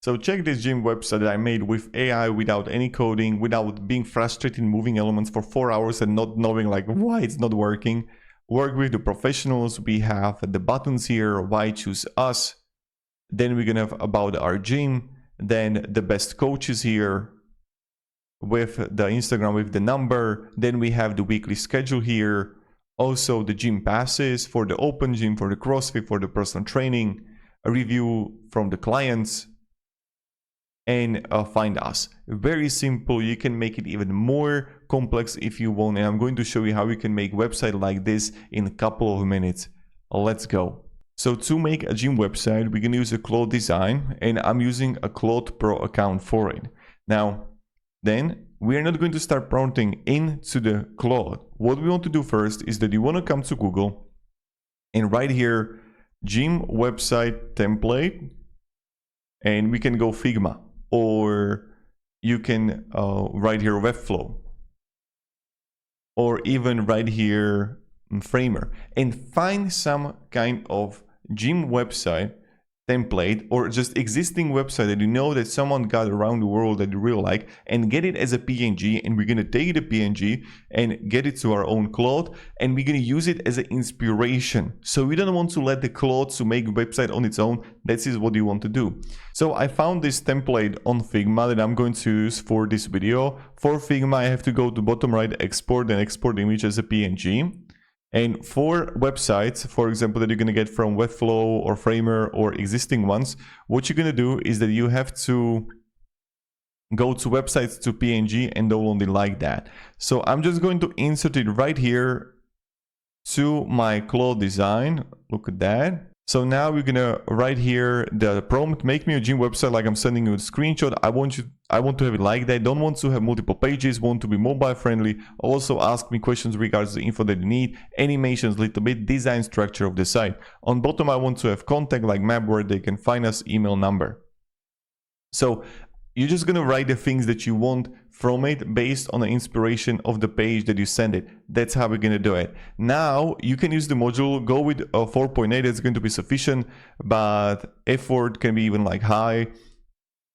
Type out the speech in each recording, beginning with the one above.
So check this gym website that I made with AI without any coding, without being frustrated moving elements for 4 hours and not knowing like why it's not working. Work with the professionals. We have the buttons here, why choose us. Then we're gonna have about our gym, then the best coaches here with the Instagram with the number. Then we have the weekly schedule here. Also the gym passes for the open gym, for the CrossFit, for the personal training, a review from the clients, and find us. Very simple. You can make it even more complex if you want, and I'm going to show you how you can make a website like this in a couple of minutes. Let's go. So to make a gym website, we're going to use a Claude Design, and I'm using a Claude Pro account for it. Now, then we are not going to start prompting into the Claude. What we want to do first is that you want to come to Google and right here, gym website template, and we can go Figma, or you can right here Webflow, or even right here Framer, and find some kind of gym website template or just existing website that you know that someone got around the world that you really like, and get it as a PNG, and we're gonna take the PNG and get it to our own Claude, and we're gonna use it as an inspiration. So we don't want to let the Claude to make a website on its own. That is what you want to do. So I found this template on Figma that I'm going to use for this video. For Figma, I have to go to bottom right, export, and export the image as a PNG. And for websites, for example, that you're going to get from Webflow or Framer or existing ones, what you're going to do is that you have to go to websites to PNG and download it like that. So I'm just going to insert it right here to my Claude Design. Look at that. So now we're gonna write here the prompt, make me a gym website like I'm sending you a screenshot. I want to have it like that. Don't want to have multiple pages, want to be mobile friendly. Also ask me questions regards the info that you need, animations, little bit, design structure of the site. On bottom, I want to have contact like map where they can find us, email, number. So you're just gonna write the things that you want from it based on the inspiration of the page that you send it. That's how we're gonna do it. Now you can use the module, go with 4.8, it's going to be sufficient, but effort can be even like high,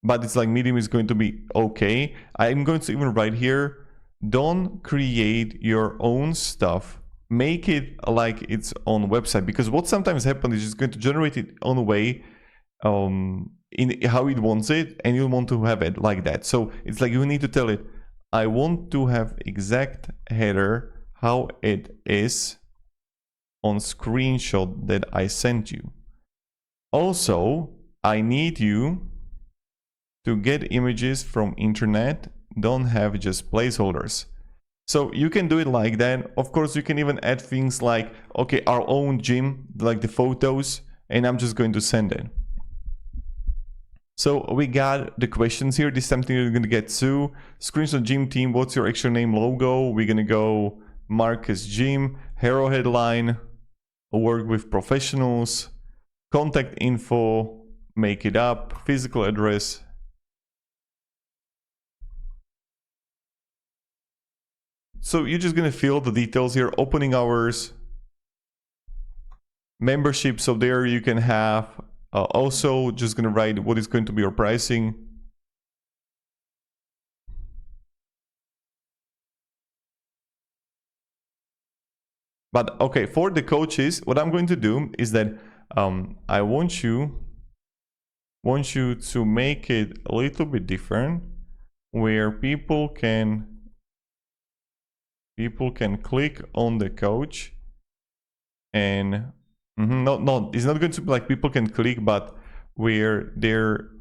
but it's like medium is going to be okay. I'm going to even write here, don't create your own stuff. Make it like its own website, because what sometimes happens is it's going to generate it on the way in how it wants it, and you want to have it like that. So it's like you need to tell it, I want to have exact header how it is on screenshot that I sent you. Also, I need you to get images from internet, don't have just placeholders. So you can do it like that. Of course, you can even add things like, okay, our own gym, like the photos, and I'm just going to send it. So we got the questions here. This is something you're going to get to. Screenshot gym team. What's your actual name, logo? We're going to go Marcus Gym. Hero headline. Work with professionals. Contact info. Make it up. Physical address. So you're just going to fill the details here. Opening hours. Membership. So there you can have... also just gonna write what is going to be your pricing. But okay, for the coaches, what I'm going to do is that I want you to make it a little bit different, where people can click on the coach and no, it's not going to be like people can click, but where there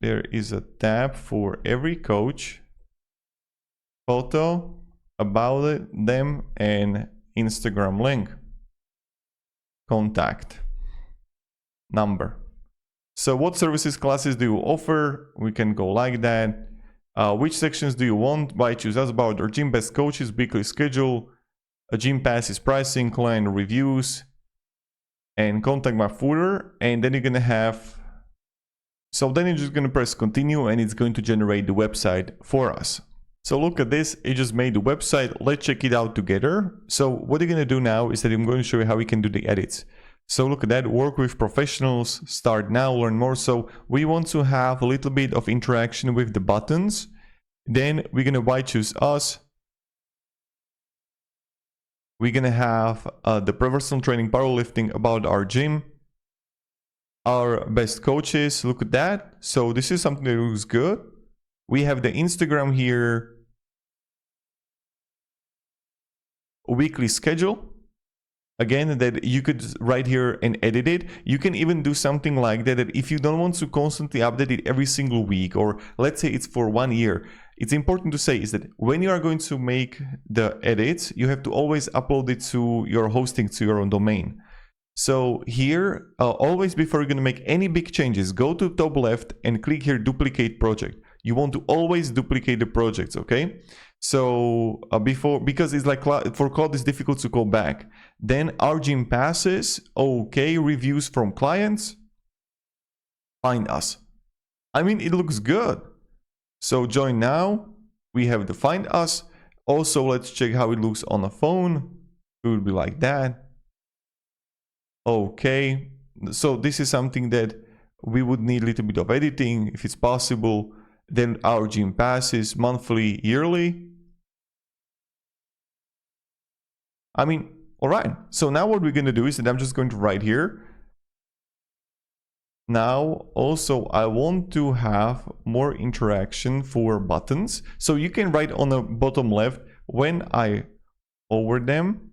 is a tab for every coach, photo, about it, them, and Instagram link, contact, number. So what services, classes do you offer? We can go like that. Which sections do you want? Why choose us? About our gym, best coaches, weekly schedule, a gym passes, pricing, client reviews, and contact my footer. And then you're gonna have, so then you're just gonna press continue, and it's going to generate the website for us. So look at this, it just made the website. Let's check it out together. So what you're gonna do now is that I'm going to show you how we can do the edits. So look at that, work with professionals, start now, learn more. So we want to have a little bit of interaction with the buttons. Then we're gonna why choose us. We're gonna have the personal training, powerlifting, about our gym, our best coaches, look at that. So this is something that looks good. We have the Instagram here, weekly schedule. Again, that you could write here and edit it. You can even do something like that, that if you don't want to constantly update it every single week, or let's say it's for 1 year, it's important to say is that when you are going to make the edits, you have to always upload it to your hosting, to your own domain. So here, always before you're going to make any big changes, go to top left and click here duplicate project. You want to always duplicate the projects, okay? So because it's like for Claude it's difficult to go back. Then our gym passes, okay, reviews from clients, find us. I mean, it looks good. So join now, we have the find us. Also, let's check how it looks on a phone. It will be like that. Okay, so this is something that we would need a little bit of editing if it's possible. Then our gym passes monthly, yearly. I mean, all right. So now what we're going to do is that I'm just going to write here. Now, also, I want to have more interaction for buttons. So you can write on the bottom left, when I hover them,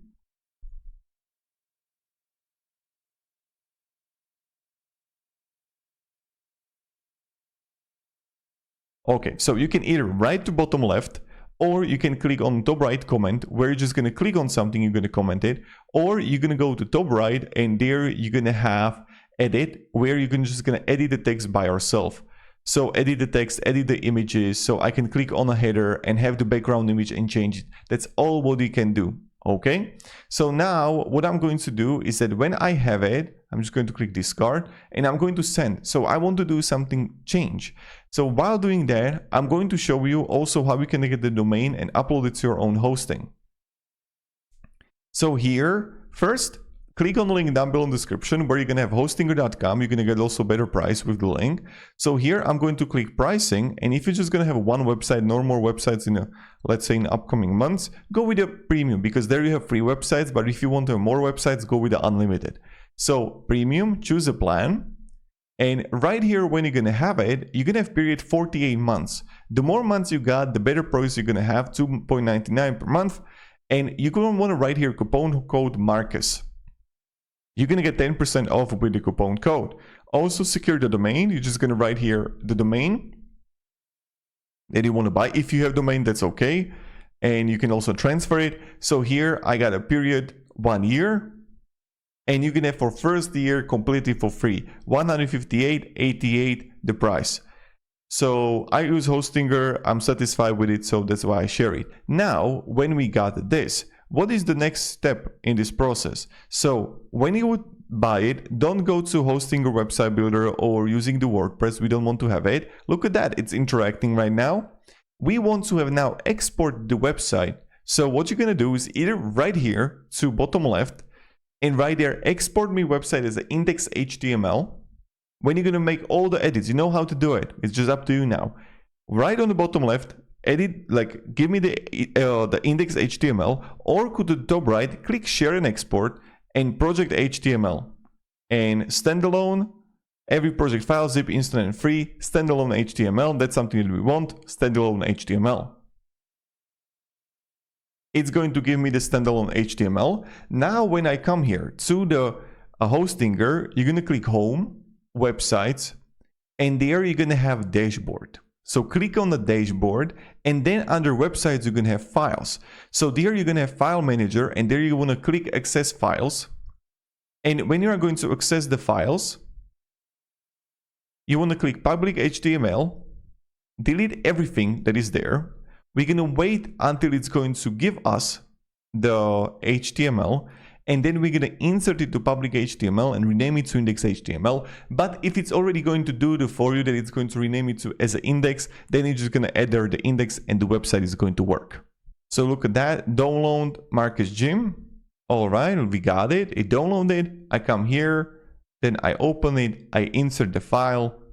okay, so you can either write to bottom left, or you can click on top right comment, where you're just going to click on something, you're going to comment it, or you're going to go to top right, and there you're going to have edit, where you're just going to edit the text by yourself. So edit the text, edit the images, so I can click on a header and have the background image and change it. That's all what you can do. Okay, so now what I'm going to do is that when I have it, I'm just going to click discard and I'm going to send. So I want to do something change. So while doing that, I'm going to show you also how you can get the domain and upload it to your own hosting. So here, first, click on the link down below in the description where you're going to have hostinger.com. You're going to get also better price with the link. So here I'm going to click pricing. And if you're just going to have one website, no more websites in, let's say in upcoming months, go with the premium, because there you have free websites. But if you want to have more websites, go with the unlimited. So premium, choose a plan. And right here, when you're going to have it, you're going to have period 48 months. The more months you got, the better price you're going to have, $2.99 per month. And you're going to want to write here coupon code Marcus. You're going to get 10% off with the coupon code. Also secure the domain. You're just going to write here the domain that you want to buy. If you have domain, that's okay. And you can also transfer it. So here I got a period 1 year. And you can have for first year completely for free. $158.88 the price. So I use Hostinger. I'm satisfied with it. So that's why I share it. Now, when we got this, what is the next step in this process? So when you would buy it, don't go to Hostinger website builder or using the WordPress. We don't want to have it. Look at that. It's interacting right now. We want to have now export the website. So what you're going to do is either right here to bottom left and right there, export me website as an index.html. When you're going to make all the edits, you know how to do it. It's just up to you now. Right on the bottom left, edit, like give me the index.html, or go to the top right, click share and export and project HTML. And standalone, every project file, zip, instant and free, standalone HTML. That's something that we want, standalone HTML. It's going to give me the standalone HTML. Now, when I come here to the Hostinger, you're going to click home, websites, and there you're going to have dashboard. So click on the dashboard, and then under websites, you're going to have files. So there you're going to have file manager, and there you want to click access files. And when you are going to access the files, you want to click public HTML, delete everything that is there. We're going to wait until it's going to give us the HTML, and then we're going to insert it to public HTML and rename it to index.html. But if it's already going to do for you that it's going to rename it to as an index, then you're just going to add there the index and the website is going to work. So look at that, download Marcus Gym. All right, we got it. It downloaded. I come here, then I open it, I insert the file,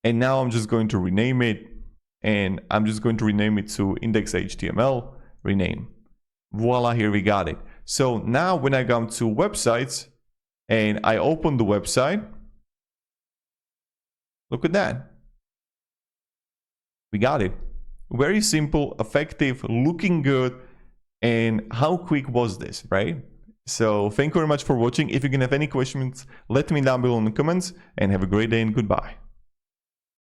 and now I'm just going to rename it, and I'm just going to rename it to index.html, rename. Voila, here we got it. So now when I come to websites and I open the website, look at that. We got it. Very simple, effective, looking good. And how quick was this, right? So thank you very much for watching. If you can have any questions, let me down below in the comments, and have a great day and goodbye.